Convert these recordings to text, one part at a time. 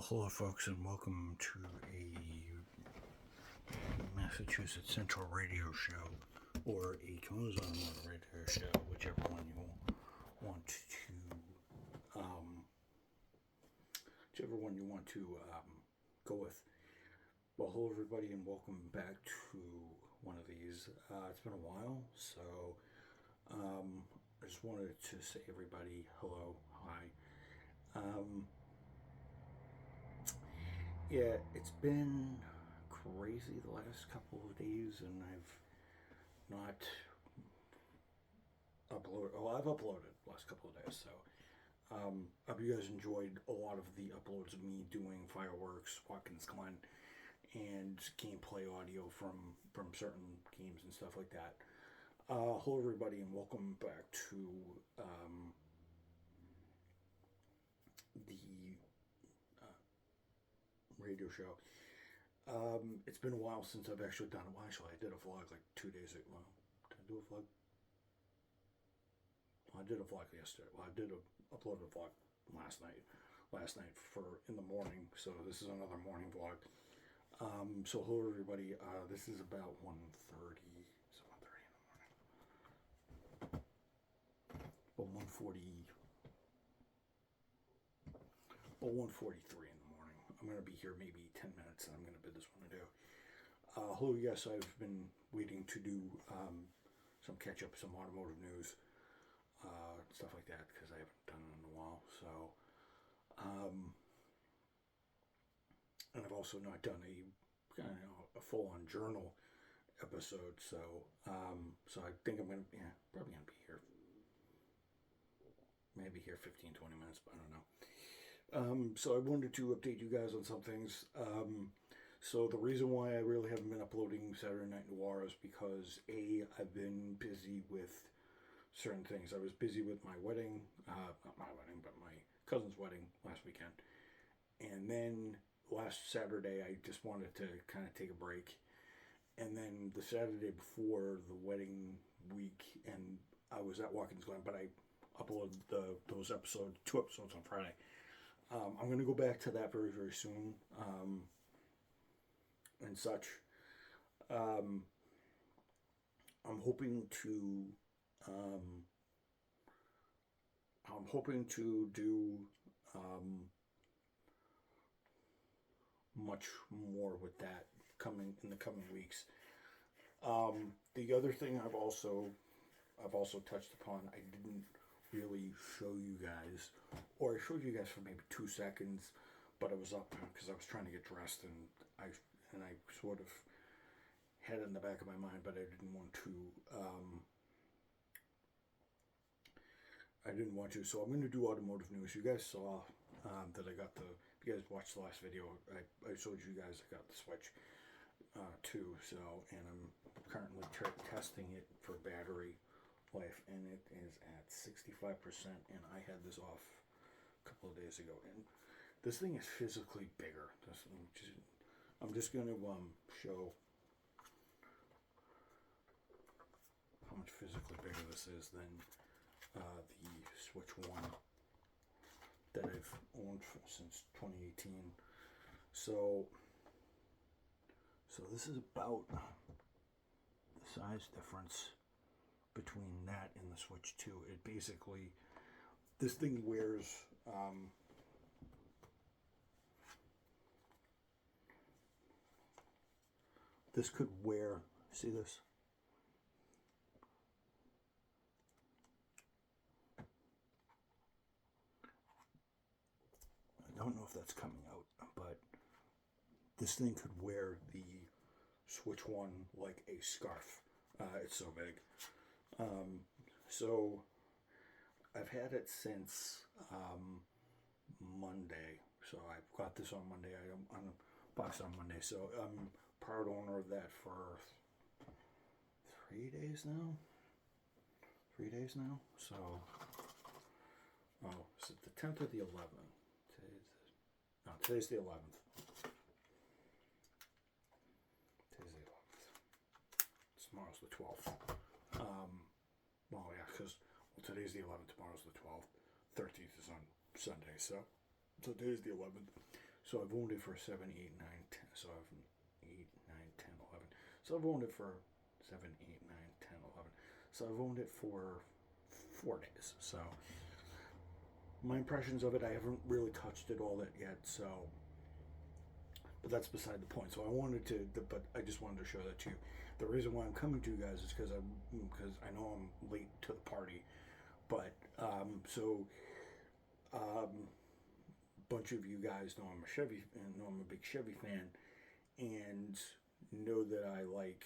Hello folks, and welcome to a Massachusetts Central radio show, or a Toronto radio show, whichever one you want to go with. Well, hello everybody, and welcome back to one of these. It's been a while, so I just wanted to say everybody hello, hi. Yeah, it's been crazy the last couple of days, and I've not uploaded. Oh, I've uploaded the last couple of days, so I hope you guys enjoyed a lot of the uploads of me doing fireworks, Watkins Glen, and gameplay audio from certain games and stuff like that. Hello everybody, and welcome back to the radio show. It's been a while since I've actually done it. Well, actually, I did a vlog like 2 days ago. Well, did I do a vlog? Well, I did a vlog yesterday. Well, I did upload a vlog last night for in the morning. So this is another morning vlog. So hello everybody. This is about 1:30. Is it 1:30 in the morning? Well, 1:40. Well, 1:43 in the morning. I'm going to be here maybe 10 minutes, and I'm going to bid this one adieu. Hello, yes, I've been waiting to do some catch-up, some automotive news, stuff like that, because I haven't done it in a while. So, and I've also not done a full-on journal episode. So, so I think I'm going to, probably going to be here. Maybe here 15, 20 minutes, but I don't know. So I wanted to update you guys on some things. So the reason why I really haven't been uploading Saturday Night Noir is because I've been busy with certain things. I was busy with my wedding, not my wedding, but my cousin's wedding last weekend. And then last Saturday, I just wanted to kind of take a break. And then the Saturday before the wedding week, and I was at Watkins Glen, but I uploaded those episodes, 2 episodes on Friday. I'm going to go back to that very, very soon, and such. I'm hoping to do much more with that in the coming weeks. The other thing I've also touched upon, I didn't really show you guys, or I showed you guys for maybe 2 seconds, but I was up because I was trying to get dressed, and I sort of had it in the back of my mind, but I didn't want to. So I'm going to do automotive news. You guys saw that I got if you guys watched the last video, I showed you guys I got the Switch 2, so, and I'm currently testing it for battery life, and it is at 65%, and I had this off a couple of days ago, and this thing is physically bigger. I'm just going to show how much physically bigger this is than the Switch 1 that I've owned since 2018. So this is about the size difference between that and the Switch 2. It basically, this thing wears this could wear, see this? I don't know if that's coming out, but this thing could wear the Switch 1 like a scarf. It's so big. So I've had it since Monday. So I got this on Monday. I unboxed on Monday. So I'm proud owner of that for 3 days now. 3 days now. So, is it the 10th or the 11th? Today's the 11th. Today's the 11th. Tomorrow's the 12th. Well, yeah, because today's the 11th, tomorrow's the 12th. 13th is on Sunday, so today's the 11th. So I've owned it for 7, 8, 9, 10. So I've 8, 9, 10, 11. So I've owned it for 7, 8, 9, 10, 11. So I've owned it for 4 days. So my impressions of it, I haven't really touched it all that yet. So, but that's beside the point. So I wanted to, but I just wanted to show that to you. The reason why I'm coming to you guys is because I know I'm late to the party. But bunch of you guys know I'm a big Chevy fan, and know that I like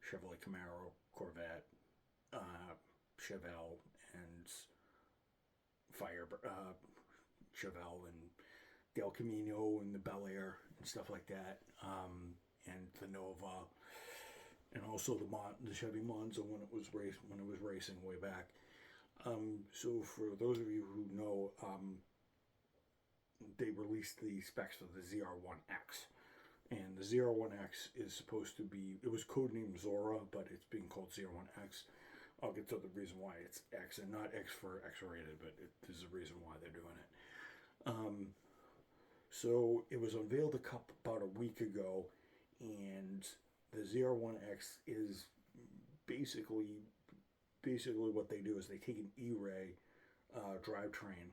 Chevrolet Camaro, Corvette, Chevelle, and Chevelle, and the El Camino, and the Bel Air, and stuff like that, and the Nova, and also the Chevy Monza when it was racing way back. So for those of you who know, they released the specs for the Zr1x, and the Zr1x is supposed to be, it was codenamed Zora, but it's being called Zr1x. I'll get to the reason why it's X, and not X for X-rated, but there's a reason why they're doing it. So it was unveiled about a week ago, and the Zr1x is basically what they do is they take an E-Ray drivetrain,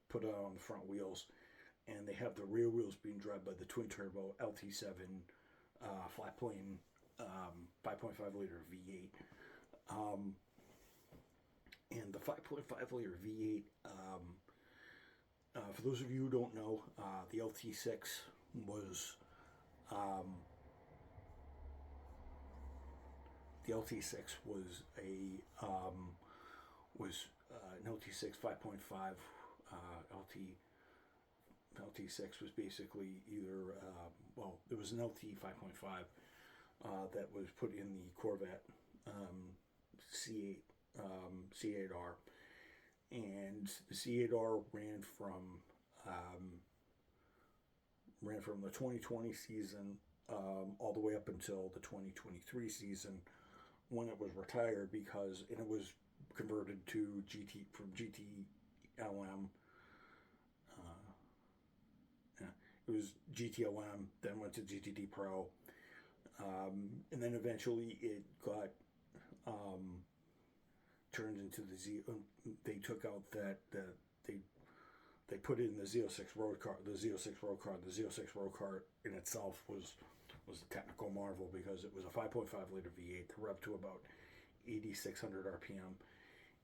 put it on the front wheels, and they have the rear wheels being driven by the twin-turbo LT7 flat plane 5.5 liter V8. And the 5.5 liter V8, for those of you who don't know, the LT6 was the LT6 was an LT6 5.5. LT6 was basically either it was an LT 5.5 that was put in the Corvette C8 C8R, and the C8R ran from the 2020 season all the way up until the 2023 season, when it was retired because it was converted to GTLM. It was GTLM, then went to GTD Pro, and then eventually it got turned into the Z. They took out they put in the Z06 road car. The Z06 road car. The Z06 road car in itself was a technical marvel because it was a 5.5 liter V8 that rev to about 8,600 RPM,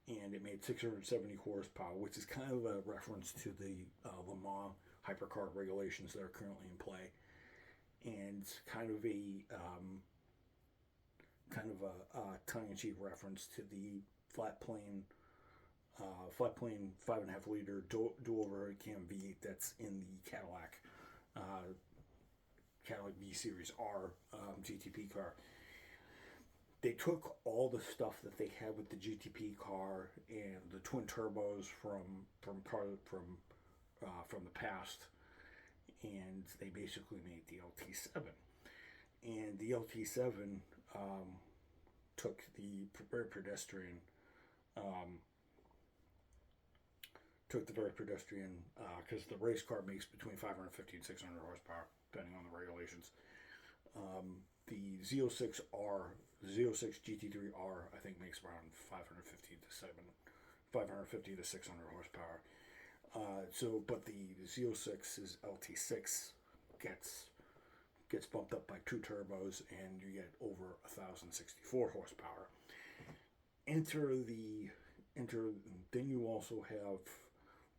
and it made 670 horsepower, which is kind of a reference to the Le Mans hypercar regulations that are currently in play, and kind of a tongue-in-cheek reference to the flat plane 5.5 liter dual overhead cam V8 that's in the Cadillac V Series R GTP car. They took all the stuff that they had with the GTP car and the twin turbos from the past, and they basically made the LT7. And the LT7 took the very pedestrian because the race car makes between 550 and 600 horsepower depending on the regulations. The Z06R, the Z06 GT3R, I think makes around 550 to 600 horsepower. But the Z06's LT6 gets bumped up by 2 turbos, and you get over 1,064 horsepower. Then you also have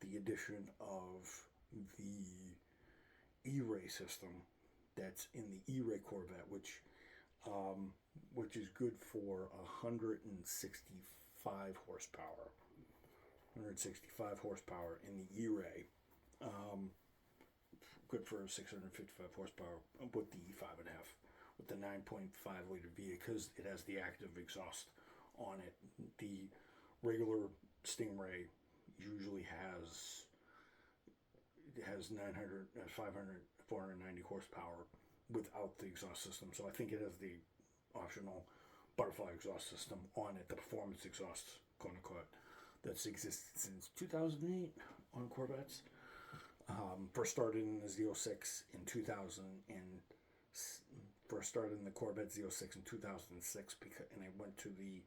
the addition of the E-Ray system that's in the E-Ray Corvette, which is good for 165 horsepower. 165 horsepower in the E-Ray. Good for 655 horsepower with the 5.5, with the 9.5 liter V8, because it has the active exhaust on it. The regular Stingray usually has 490 horsepower without the exhaust system. So I think it has the optional butterfly exhaust system on it, the performance exhaust, quote unquote, that's existed since 2008 on Corvettes. First started in the Z06 in 2000 and first started in the Corvette Z06 in 2006 and I went to the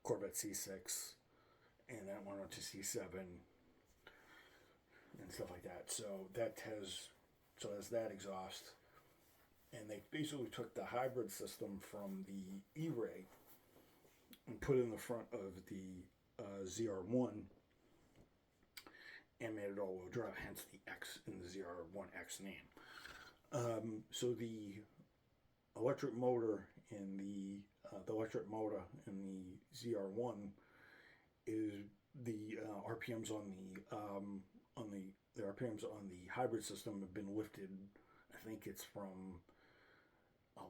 Corvette C6 and then went on to C7 and stuff like that. So that's that exhaust. And they basically took the hybrid system from the E-Ray and put it in the front of the Zr1 and made it all-wheel drive, hence the X in the Zr1X name. So the electric motor in the Zr1 is the RPMs on the RPMs on the hybrid system have been lifted. I think it's from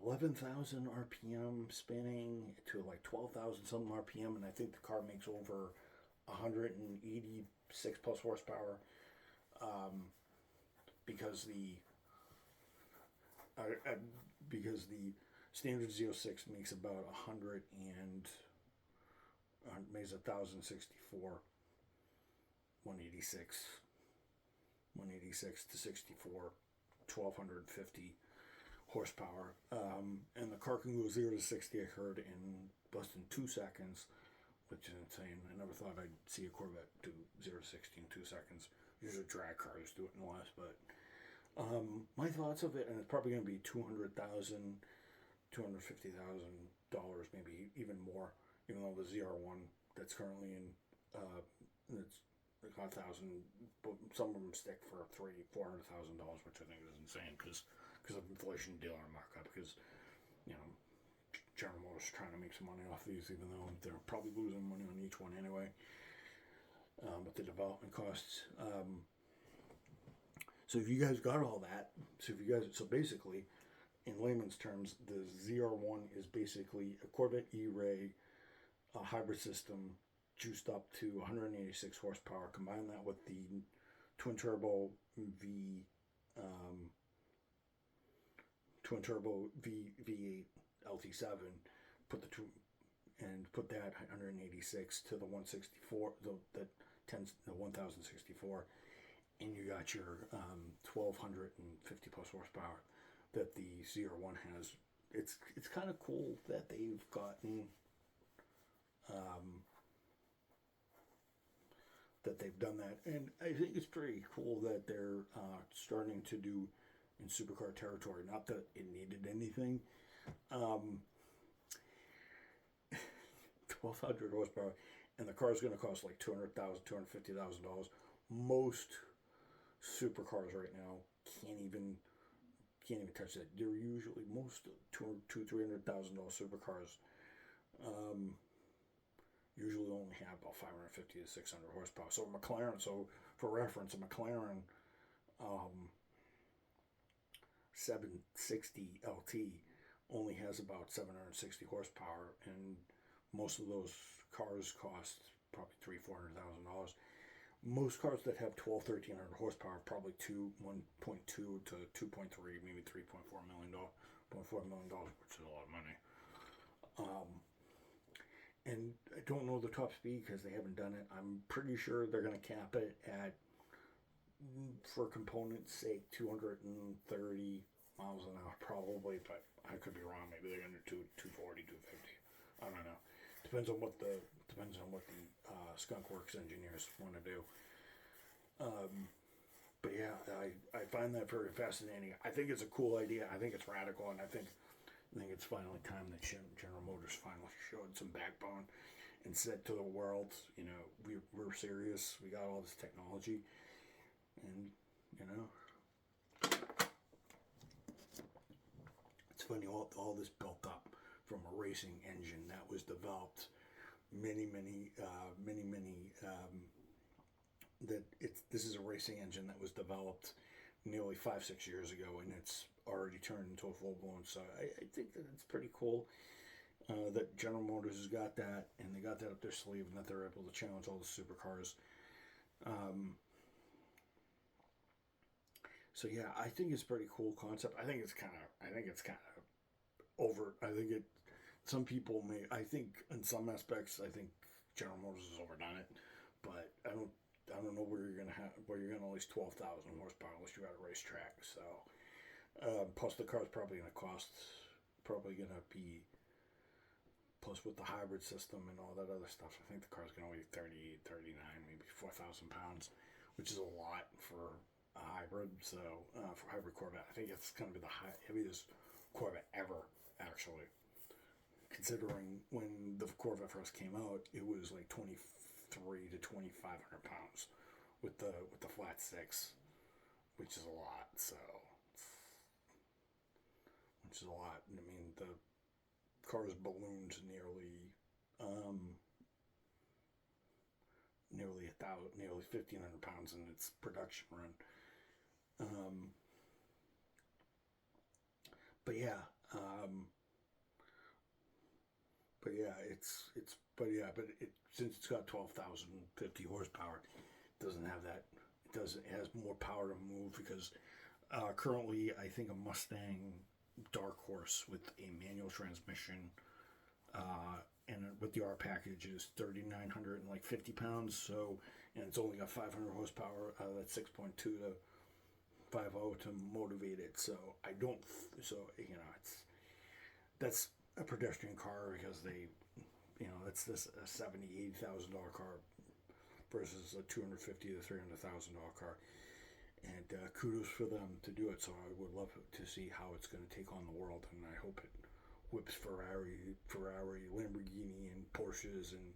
11,000 RPM spinning to like 12,000 something RPM, and I think the car makes over 186 plus horsepower, because the standard Z06 makes about 100 and makes 1,064, 186 to 64, 1,250 horsepower, and the car can go 0 to 60, I heard, in less than 2 seconds, which is insane. I never thought I'd see a Corvette do 0 to 60 in 2 seconds. Usually drag cars do it in less, but my thoughts of it, and it's probably going to be $200,000, $250,000, maybe even more, even though the Zr1 that's currently in, it's like $1,000, but some of them stick for $400,000, which I think is insane because of inflation, dealer markup, because, you know, General Motors are trying to make some money off these, even though they're probably losing money on each one anyway, with the development costs. So if you guys got all that, so basically, in layman's terms, the Zr1 is basically a Corvette E-Ray hybrid system juiced up to 186 horsepower. Combine that with the twin turbo V8 LT7, put that 186 to the 164, the 1064, and you got your 1,250 plus horsepower that the Zr1 has. It's kind of cool that they've gotten that they've done that, and I think it's pretty cool that they're starting to do in supercar territory. Not that it needed anything. 1,200 horsepower, and the car's going to cost like $200,000, $250,000. Most supercars right now can't even touch that. They're usually most $200,000, $300,000 supercars usually only have about 550 to 600 horsepower. So for reference, a McLaren 760 LT only has about 760 horsepower, and most of those cars cost probably $300,000, $400,000. Most cars that have 1,300 horsepower probably 1.2 to 2.3, maybe $3.4 million, $0.4 million, which is a lot of money. And I don't know the top speed because they haven't done it. I'm pretty sure they're going to cap it at, for components' sake, 230 miles an hour probably, but I could be wrong. Maybe they're going to do 240, 250. I don't know. Depends on what the Skunk Works engineers want to do. But yeah, I find that very fascinating. I think it's a cool idea. I think it's radical, and I think it's finally time that General Motors finally showed some backbone and said to the world, you know, we're serious. We got all this technology, and you know, it's funny, all this built up from a racing engine that was developed this is a racing engine that was developed nearly 5-6 years ago, and it's already turned into a full-blown. So I think that it's pretty cool that General Motors has got that, and they got that up their sleeve, and that they're able to challenge all the supercars. So yeah, I think it's a pretty cool concept. I think it's kind of over. Some people may. I think in some aspects, I think General Motors has overdone it, but I don't I don't know where you're gonna at least 12,000 horsepower unless you're at a racetrack. So plus the car's probably gonna be, plus with the hybrid system and all that other stuff, I think the car's gonna weigh 38, 39, maybe 4,000 pounds, which is a lot for a hybrid. So for hybrid Corvette, I think it's gonna be the heaviest Corvette ever, actually. Considering when the Corvette first came out, it was like 23 to 2,500 pounds with the flat six, which is a lot. So, which is a lot. I mean, the car's ballooned nearly 1,500 pounds in its production run. But yeah. Since it's got 12,050 horsepower, it doesn't have that. It has more power to move because currently I think a Mustang Dark Horse with a manual transmission and with the R package is 3,950 pounds. So, and it's only got 500 horsepower. That's 6.2 to 5.0 to motivate it. So that's a pedestrian car because it's this a $70,000-$80,000 car versus a $250,000 to $300,000 car, and kudos for them to do it. So I would love to see how it's going to take on the world, and I hope it whips Ferrari, Lamborghini, and Porsches and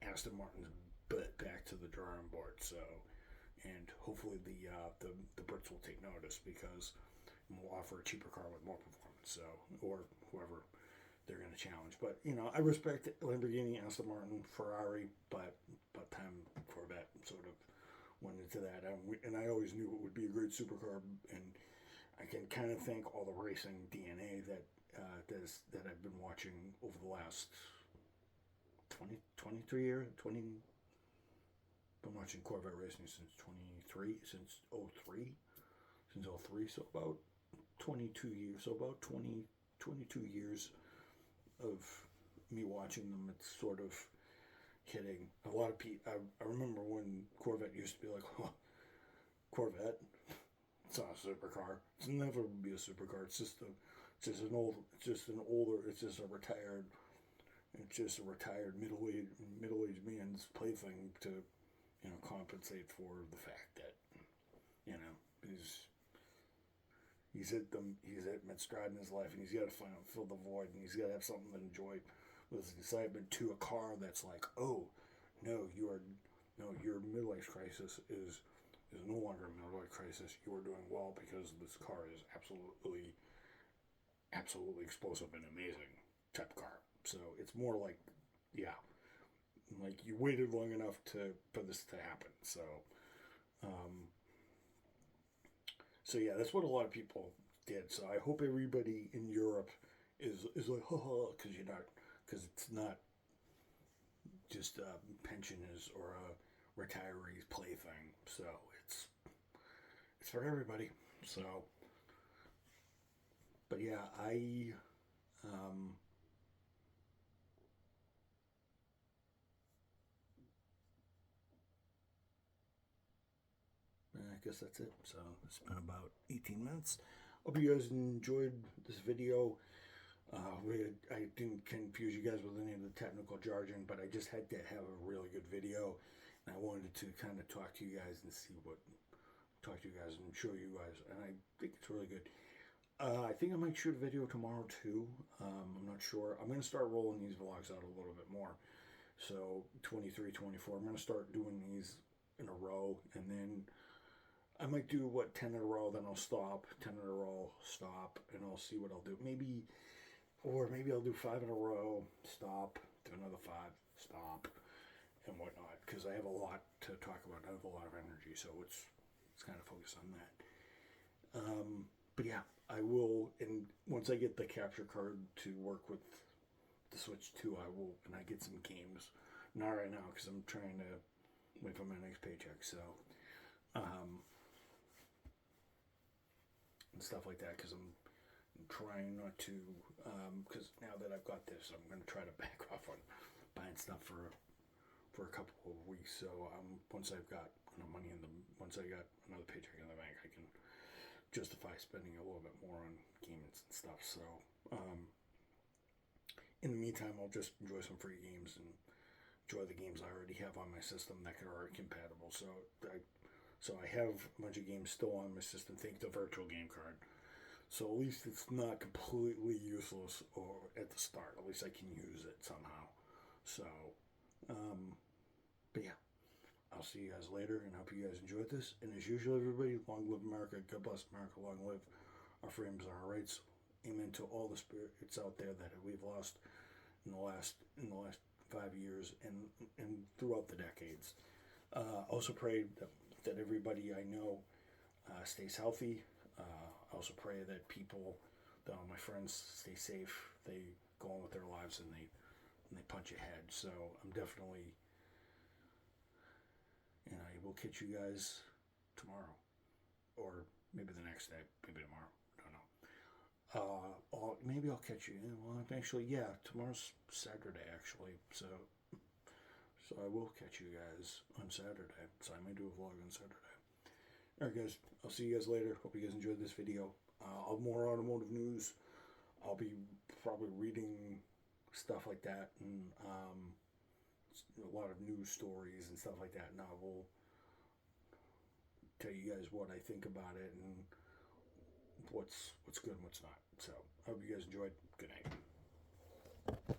Aston Martin's butt back to the drawing board. So, and hopefully the Brits will take notice because we'll offer a cheaper car with more performance. So, or whoever they're going to challenge. But, I respect Lamborghini, Aston Martin, Ferrari, but time Corvette sort of went into that. And I always knew it would be a great supercar, and I can kind of thank all the racing DNA that I've been watching over the last 23 years. Been watching Corvette racing since 03, so about 22 years, so about 22 years of me watching them. It's sort of hitting a lot of people. I remember when Corvette used to be like, Corvette, it's not a supercar. It's never be a supercar. It's just a retired middle-aged man's plaything to compensate for the fact that he's hit mid-stride in his life, and he's got to fill the void, and he's got to have something to enjoy with his excitement, to a car that's like, oh no, your midlife crisis is no longer a midlife crisis. You are doing well because this car is absolutely explosive and amazing type car. So it's more like, like you waited long enough for this to happen. So that's what a lot of people did. So I hope everybody in Europe is like, because it's not just pensioners or a retiree's plaything. So it's for everybody. So, but yeah, I guess that's it. So it's been about 18 minutes. Hope you guys enjoyed this video. I didn't confuse you guys with any of the technical jargon, but I just had to have a really good video, and I wanted to kind of talk to you guys and show you guys, and I think it's really good. I think I might shoot a video tomorrow too. I'm not sure. I'm going to start rolling these vlogs out a little bit more. So 23, 24, I'm going to start doing these in a row, and then I might do 10 in a row, then I'll stop, 10 in a row, stop, and I'll see what I'll do. Maybe I'll do 5 in a row, stop, do another 5, stop, and whatnot, because I have a lot to talk about. I have a lot of energy, so it's kind of focus on that. But yeah, I will, and once I get the capture card to work with the Switch 2, I will, and I get some games. Not right now, because I'm trying to wait for my next paycheck, so, and stuff like that, because I'm trying not to, because now that I've got this, I'm going to try to back off on buying stuff for for a couple of weeks. So once I've got enough money once I got another paycheck in the bank, I can justify spending a little bit more on games and stuff. So in the meantime, I'll just enjoy some free games and enjoy the games I already have on my system that are already compatible. So I have a bunch of games still on my system. Thanks to virtual game card. So at least it's not completely useless or at the start. At least I can use it somehow. So, but yeah, I'll see you guys later and hope you guys enjoyed this. And as usual, everybody, long live America. God bless America. Long live our freedoms and our rights. Amen to all the spirits out there that we've lost in the last 5 years and throughout the decades. Also pray that everybody I know stays healthy. I also pray that my friends stay safe. They go on with their lives and they punch ahead. So I'm definitely, and I will catch you guys tomorrow, or maybe the next day, maybe tomorrow. Don't know. Or maybe I'll catch you. Well, actually, yeah, tomorrow's Saturday actually. So I will catch you guys on Saturday. So I may do a vlog on Saturday. Alright guys, I'll see you guys later. Hope you guys enjoyed this video. More automotive news. I'll be probably reading stuff like that and a lot of news stories and stuff like that. And I will tell you guys what I think about it and what's good and what's not. So I hope you guys enjoyed. Good night.